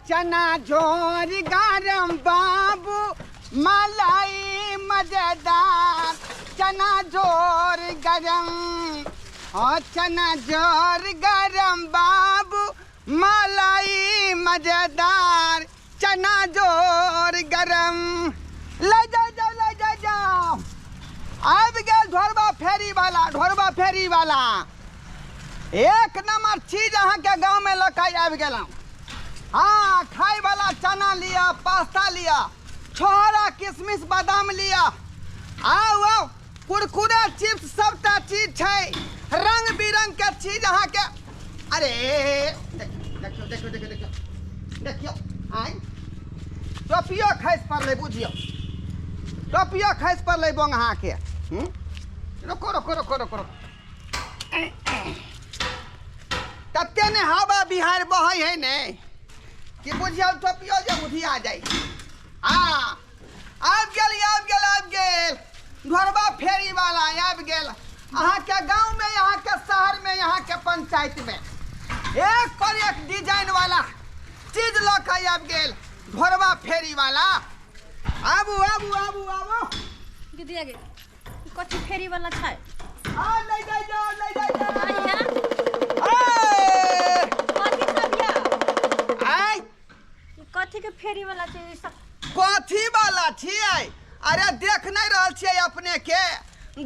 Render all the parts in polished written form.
चना झोर गरम बाबू मलाई मजेदार चना झोर गरम चना झोर गरम बाबू मलाई मजेदार चना झोर गरम ले जाओ अब गए ढोरबा फेरी वाला एक नंबर चीज अहाँ के गांव में लकाई आबि गेलौं। हाँ खाई वाला चना लिया पास्ता लिया छोहरा किशमिश बादाम लिया आओ कुरकुरे चिप्स सबटा चीज है रंग बिरंग के चीज अहाँ के अरे देखियो आई टोपियो खैस पड़ले बुझियो टोपियो खैस पड़ले बोंग अहाँ के रोको तते ने हवा बिहार बहै है ने कि बुझियो टोपियो जे उधिया जाई हाँ आबि गेल ढोरबा फेरी वाला आबि गेल अहाँ के गांव में यहाँ के शहर में यहाँ के पंचायत में एक पर एक डिजाइन वाला चीज लक आबि गेल ढोरबा फेरी वाला आबू दीदी आगे कथी फेरी वाला छै आ ले जाओ कथी के फेरी वाला छै सब कथी वाला छियै अरे देख नहीं रहल छियै अपने के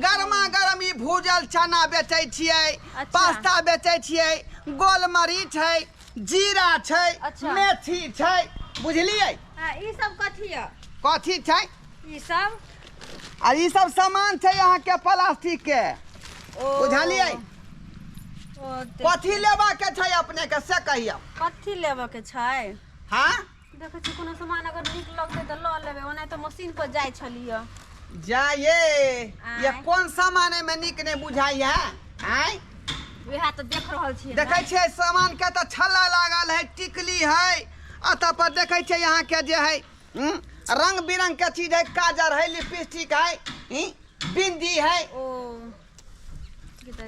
गरमा गरम ई भूजल चना बेचै छियै पास्ता बेचै छियै गोल मरीच है जीरा छै मेथी छै बुझलियै ई सब कथी है कथी छै ई सब और ई सब सामान छै यहाँ के प्लास्टिक के बुझलियै कथी लेबा के छै अपने के से कहियो कथी लेबा के छै हाँ देखै छी कोनो सामान अगर नीक लगतै त ल लेबै ओना त मशीन पर जाय छलियै ये कौन सामान में निक नहीं बुझाई है आय वह तो देख रहल छी देखै छियै सामान के त छल्ला लागल है टिकली है अत पर देखै छियै यहाँ के जे है रंग बिरंग के चीज है काजर है लिपस्टिक है बिंदी है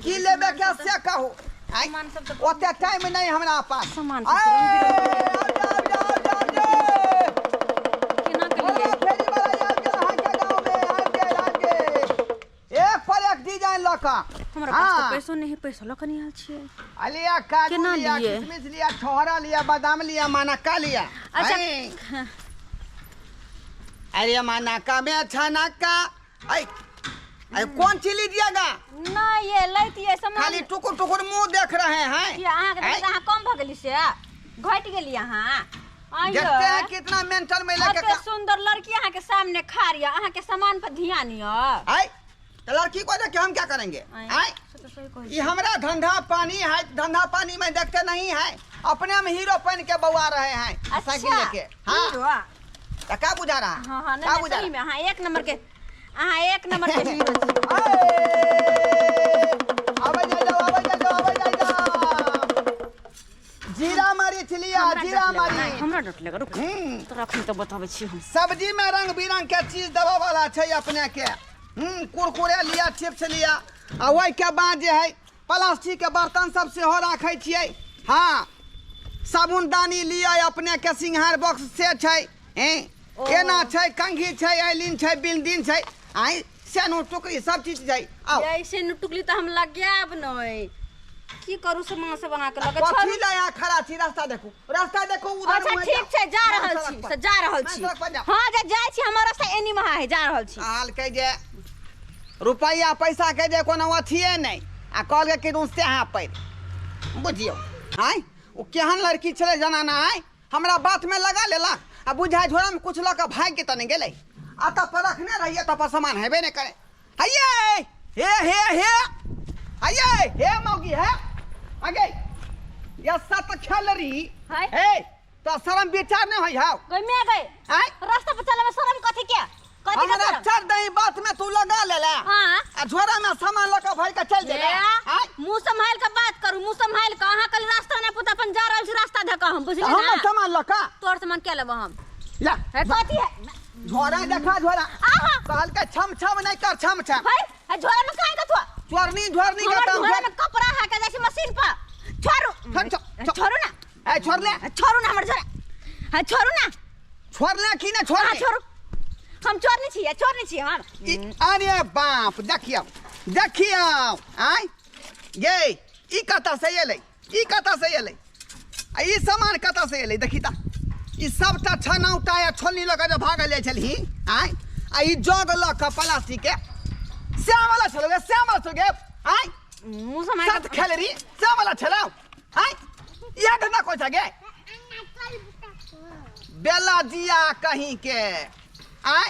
की लेबे के से कहू सामान सब त ओते टाइम नहीं हमरा पास सामान पैसो नहीं पैसा लकनी आल छियै अलिया काजू लिया किशमिश लिया छोहरा लिया बादाम लिया मानका लिया अच्छा अरे मानका में अच्छा नक्का कौन चीज लीजिएगा नहीं ये लैतिए सामान खाली टुकुर टुकुर मुंह देख रहे हैं ये अहाँ के अहाँ कम भ गेली से घट गेली अहाँ देखते हैं कितना मेंटल में लेके कते सुंदर लड़की अहाँ के सामने खा रही है अहाँ के सामान पर ध्यान य तो लड़की को देख के हम क्या करेंगे ये हमारा धंधा पानी है धंधा पानी में देखते नहीं है अपने में हीरो पहन के बउआ रहे हैं साइकिल लेके हाँ तो क्या बुझा रहा हाँ क्या बुझा में हाँ एक नंबर के हीरो जीरा मरीच लिया जीरा मरीच हमरा डट लेगा रुक तो रखनी तो बताबै छी हम सब्जी में रंग बिरंग के चीज दवा वाला छै अपने के कुरकुरे लिया चिप्स लिया आ वही के बाद जे है प्लास्टिक के बर्तन सब से हो रखे छियै हाँ साबुनदानी लिया अपने के सिंघार बॉक्स से छै एना छै कंघी छै एलिन छै बिल्डिंग छै आई सेनो टुकड़ी सब चीज छै ऐसे न टुकली तो हम लगाब नहीं की करू सामान सब अहाँ के लगे कथी ला यहाँ खड़ा छी रास्ता देखो उधर अच्छा ठीक छै जा रहल छी हां जाय छी हमर रास्ता एनी महा है जा रहल छी हाल कह जे रुपया पैसा के जे कोनो अथिए नहीं आ कहल के से हाँ पैर बुझियो आय वो केहन लड़की छले जनाना है हमरा बात में लगा लेला आ बुझाय झोरा में कुछ लक भाग के तने गेले आता पर रखने रहिए त पर सामान हेबे नहीं करे हइये हे मौगी है आगे ये सत खेलरी हे तो शर्म विचार नहीं होई हाउ गमे गए रास्ता पर चले में शर्म कथी के हमरा चढ़ दही बात में तू लगा लेला हां आ झोरा में सामान लक भर के चल जेला मुंह संभाल के बात करू मुंह संभाल के अहाँ कल रास्ता ने पुता अपन जा रहल छी रास्ता धक्का हम बुझली ना हम सामान लका तोर सामान के लेब हम ला है कथी है झोरा देखा झोरा कहल के छम नहीं कर छम है झोरा में काहे का चोरनी झोरनी का काम झोरा में कपड़ा है के जैसे मशीन पर छोड़ू ना ए छोड़ ले छोड़ू ना हमर झोरा हाँ छोड़ू ना। छोड़ले कि ना हाँ छोड़ले छोड़ू। हम चोर नहीं छिए हम। अरे बाप देखियो देखियो आय ये ई कता से एलै ई कता से एलै आ ई सामान कता से एलै देखी ता ई सबटा छना उठाया छोलनी लगा जे भागल जाइ छलही आय आ ई जग ल क प्लास्टिक के श्यामला छलगे आय मुंह समाय साथ खेल रही श्यामला छलौ आय या धंधा कोइ छगे बेला जिया कहीं के आय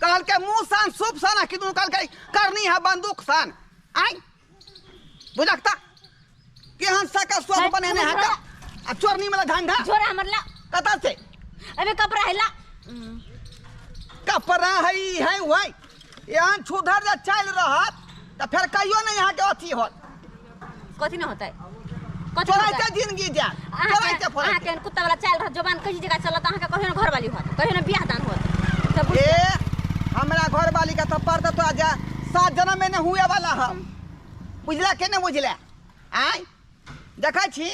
कहल के मुंह सान सूप सान किदुन कहल के करनी है बंदूक सान आय बुझकता केहन सका स्वाद बनेने है का आ चोरनी में धंधा छोरा हमरला कता से अबे कपड़ा हैला कपड़ा है वही यहाँ छुधर जा चल रहत त फिर कहियो नहीं यहाँ के अथी होत कथी न होता है चोराइते जिंदगी जा चोराइते फल आहा के कुत्ता वाला चल रहा जवान कहीं जगह चलत आहा के कहियो घर वाली होत कहियो बियाह दान होत सब ए हमरा घर वाली का तो पर्दा तो आजा 7 जन्म में न हुए वाला हम बुझला के न बुझला आय देखै छी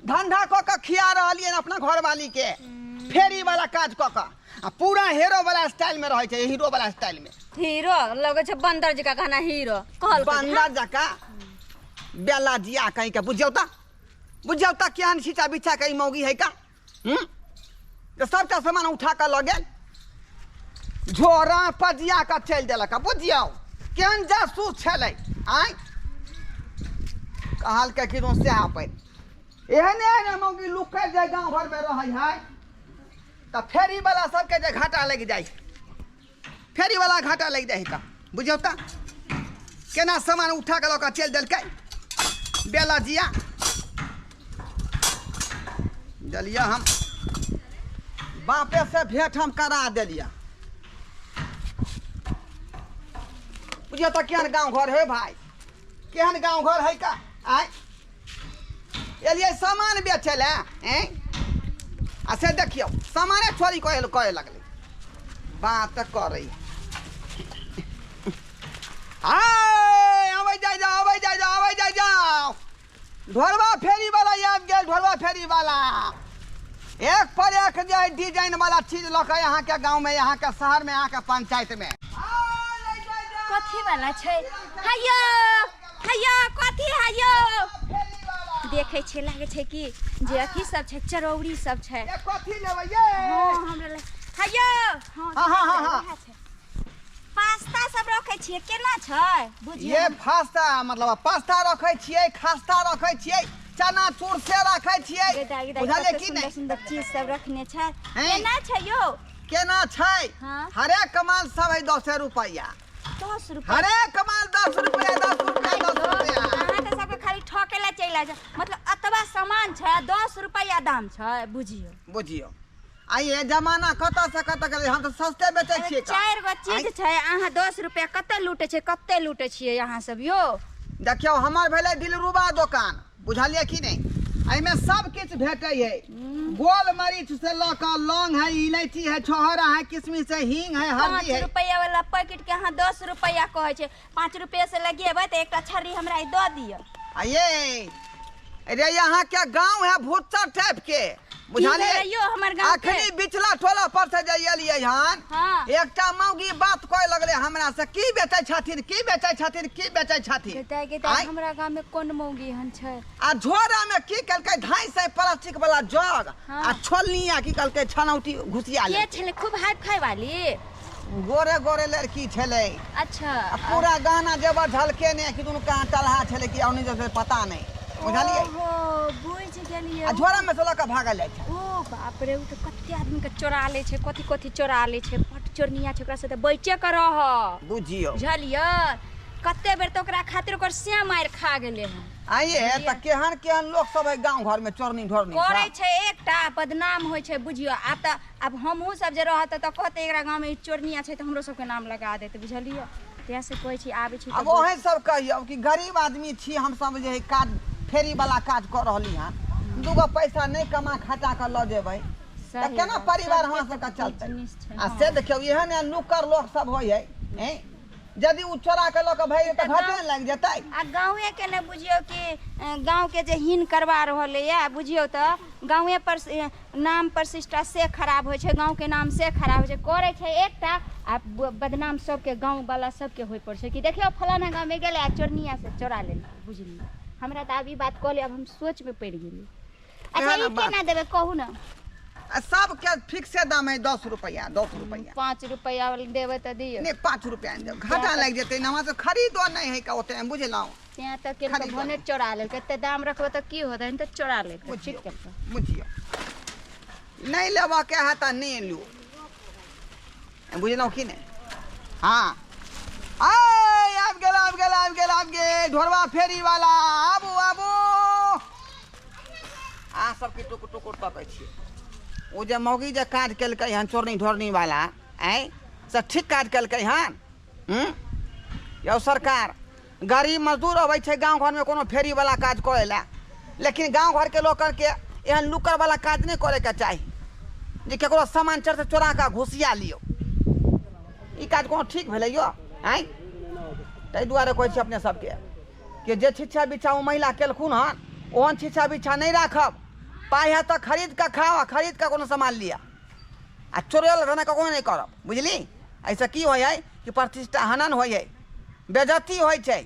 धंधा क के खिया रहलिए अपना घर वाली के फेरी वाला काज क के आ पूरा हीरो वाला स्टाइल में रहै छै हीरो वाला स्टाइल में हीरो लगे छै बंदर जका कहना हीरो कहल बंदर जका बेला जिया कहीं के बुझियौ ता केहन छिचा बिछा के मौगी है का तो सबटा सामान उठा के ल गेल झोरा पजिया का चल देलक बुझियौ केहन जासूस छलै आय कहल के किनो से पे एहने मौगी लुकै जाय गांव घर में रहै है त फेरी वाला सबके जे घाटा लग जाय फेरी वाला घाटा लग जाय का बुझियौ ता केना सामान उठा के लक चल देलकै बेला जिया दलिया हम बापे से भेंट हम करा देलिया बुझियो तो केहन गांव घर है भाई केहन गांव घर है का आय एलिए सामान बेचे ले आ से देखियो सामाने छोरी कहे लगले बात करे आवे जाय जाओ ढोलवा फेरी वाला याद गेल ढोलवा फेरी वाला एक पर एक जो डिजाइन वाला चीज लके यहाँ के गांव में यहाँ के शहर में यहाँ के पंचायत में कथी वाला छै हायो हायो कथी हायो देखे छै लागे छै कि जे अथी सब छै चरौरी सब छै ए कथी लेबै ये हां हमरा हायो हां पास्ता सब रखे छिए केना छै बुझिए ये पास्ता मतलब पास्ता रखे छिए खास्ता रखे छिए चना चूर से रखे छिए बुझलिए की नहीं सुंदर चीज सब रखने छै केना छै यो केना छै हरेक कमाल सब है 10 रुपया 10 रुपया हरेक कमाल 10 रुपया 10 रुपया अहाँ त सबके खाली ठोके ला चैला छै मतलब अतबा सामान छै 10 रुपया दाम छै बुझियो आइए जमाना कतऽ से कतऽ के हम तो सस्ते बेचै छियै 4 गो चीज छै अहाँ 10 रुपया कते लूटे छियै अहाँ सब यो देखियो हमर भेलै दिलरुबा दुकान बुझलिए की नहीं एमे सब किछ भेटै है गोल मरीच से लक लौंग है इलायची है छोहरा है किशमिश है हींग है हल्दी है 5 रुपया वाला पैकेट के अहाँ 10 रुपया कहै छै 5 रुपया से लगेबै त एकटा छर्री हमरा ई द दियौ आइए अरे यहाँ क्या गांव है भुट्टा टाइप के बुझालिए यो हमर गांव के अखनी बिचला टोला पर से जाइलिए हन एकटा मौगी बात कहे लगले हमरा से की बेचै छथिन हमरा गांव में कोन मौगी हन छै आ झोरा में की कलकै धाई से प्लास्टिक वाला जग आ छोलनिया की कलकै छनौटी घुसिया ले ये छले खूब हाई खाई वाली गोरे लड़की छले अच्छा पूरा गहना जेवर झलके ने कि दुनु कहां टलहा छले कि औनी जैसे पता नहीं बुझलिए ओहो बुझ गेलिए आ झोरा में से लक भागल जाय छै ओ बाप रे उ त कते आदमी के चोरा ले छै कथी चोरा ले छै पट चोरनिया छै ओकरा से त बैचे कर रह बुझियो झलिए कते बेर त ओकरा खातिर ओकर से मार खा गेले हन आइए त केहन लोग सब है गांव घर में चोरनी ढोरनी करे छै एकटा बदनाम होय छै बुझियो अब हमहू सब जे रहत त कहते एकरा गांव में चोरनिया छै त हमरो सब के नाम लगा देते बुझलिए तैसे कहै छी आबै छी अब ओहे सब कहियो कि गरीब आदमी छी हम सब जे काज फेरी वाला काज कर रहली हन दूगो पैसा नहीं कमा खटा कर ल जेबै त केना परिवार हमरा सब का चलतै आ से देखियो एहन नुकर लोग सब होय है यदि उ चोरा के लोग भाई तो घाटे लग जतै। आ गाँवे के ने बुझियो कि गाँव के जे हीन करवा रहल है बुझियो तो गाँवे पर नाम प्रतिष्ठा से खराब हो छै, गाँव के नाम से खराब हो छै, करे छै एकटा आ बदनाम सबके गाँव वाला सबके होय पड़ छै कि देखियो फलाना गाँव में गेले आ चोरनिया से चोरा लेली। बुझली हमरा तो अब ई बात कहले अब हम सोच में पड़ गेली। अच्छा ई केना देबे कहू ना। सब के फिक्स दाम है 10 रुपया 10 रुपया 5 रुपया देवे तो दियो नहीं 5 रुपया दे घाटा लग जते ना तो खरीदो नहीं है का ओते बुझलौ त्या तक के भने चोरा ले कते दाम रखबो तो की होत है तो चोरा ले ठीक करता बुझियो नहीं लेबा के हाथ नहीं लू बुझलौ कि नहीं। हां आय आब गेल ढोरवा फेरी वाला आबू आबू आ सब के टुक टुक टकै छी। वो जे मौगी जे काज केलकै हन चोरनी ढोरनी वाला आय से ठीक काज केलकै हन। यौ सरकार गरीब मजदूर अबै छै गांव घर में कोनो फेरी वाला काज करे ला, लेकिन गांव घर के लोग के एहन लुकर वाला काज नहीं करे के चाही जे केकरो सामान चढ़ से चोरा के घुसिया लियो। ई काज कोनो ठीक भेलै यो आय तै दुआरे कहै छी अपने सबके कि जे छिछा बिछा ओ महिला केलखुन हन ओहन छिछा बिछा नहीं राखब। पाई है तो खरीद का खाओ, खरीद का कोनो सामान लिया आ चोरेल रहना का कोनो नहीं करब। बुझली ऐसा की होय है कि प्रतिष्ठा हनन होय है, बेइज्जती होय छै।